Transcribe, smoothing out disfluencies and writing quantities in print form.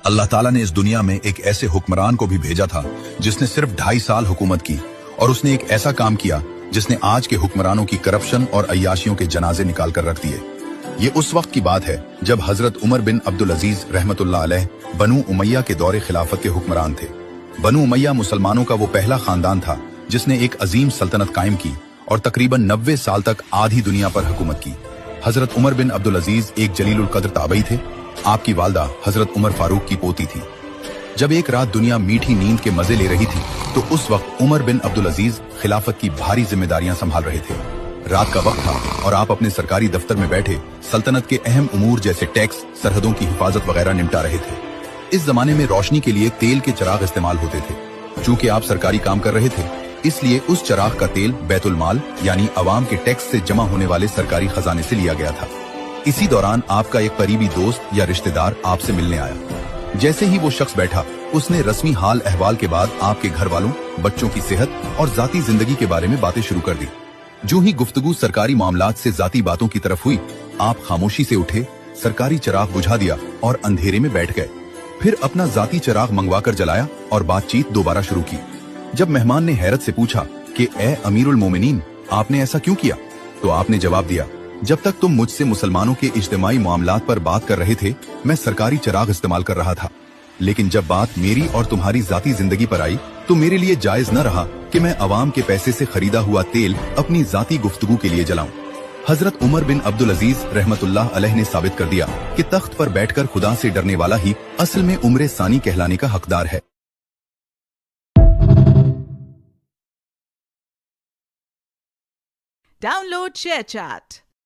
अल्लाह ताला ने इस दुनिया में एक ऐसे हुक्मरान को भी भेजा था जिसने सिर्फ 2.5 साल हुकूमत की और उसने एक ऐसा काम किया जिसने आज के हुक्मरानों की करप्शन और अय्याशियों के जनाजे निकाल कर रख दिए। ये उस वक्त की बात है जब हजरत उमर बिन अब्दुल अजीज रहमतुल्लाह अलैह बनु उमैया के दौरे खिलाफत के हुक्मरान थे। बनु उमैया मुसलमानों का वो पहला खानदान था जिसने एक अजीम सल्तनत कायम की और तकरीबन 90 साल तक आधी दुनिया पर हुकूमत की। हजरत उमर बिन अब्दुल अजीज एक जलीलुल कद्र ताबई थे। आपकी वालदा हजरत उमर फारूक की पोती थी। जब एक रात दुनिया मीठी नींद के मजे ले रही थी तो उस वक्त उमर बिन अब्दुल अजीज खिलाफत की भारी जिम्मेदारियां संभाल रहे थे। रात का वक्त था और आप अपने सरकारी दफ्तर में बैठे सल्तनत के अहम उमूर जैसे टैक्स, सरहदों की हिफाजत वगैरह निपटा रहे थे। इस जमाने में रोशनी के लिए तेल के चिराग इस्तेमाल होते थे। चूंकि आप सरकारी काम कर रहे थे इसलिए उस चिराग का तेल बैतुल माल यानी अवाम के टैक्स से जमा होने वाले सरकारी खजाने से लिया गया था। इसी दौरान आपका एक करीबी दोस्त या रिश्तेदार आपसे मिलने आया। जैसे ही वो शख्स बैठा उसने रस्मी हाल अहवाल के बाद आपके घर वालों, बच्चों की सेहत और जाती जिंदगी के बारे में बातें शुरू कर दी। जो ही गुफ्तगू सरकारी मामलात से जाती बातों की तरफ हुई, आप खामोशी से उठे, सरकारी चिराग बुझा दिया और अंधेरे में बैठ गए। फिर अपना जाती चिराग मंगवा कर जलाया और बातचीत दोबारा शुरू की। जब मेहमान ने हैरत से पूछा कि ए अमीरुल मोमिनीन, आपने ऐसा क्यों किया, तो आपने जवाब दिया, जब तक तुम मुझसे मुसलमानों के इज्तिमाई मामलात पर बात कर रहे थे मैं सरकारी चिराग इस्तेमाल कर रहा था, लेकिन जब बात मेरी और तुम्हारी जाती जिंदगी पर आई तो मेरे लिए जायज न रहा कि मैं अवाम के पैसे से खरीदा हुआ तेल अपनी जाती गुफ्तगू के लिए जलाऊं। हजरत उमर बिन अब्दुल अजीज रहमतुल्लाह अलैह ने साबित कर दिया कि तख्त पर बैठकर खुदा से डरने वाला ही असल में उम्र सानी कहलाने का हकदार है। Download ShareChat.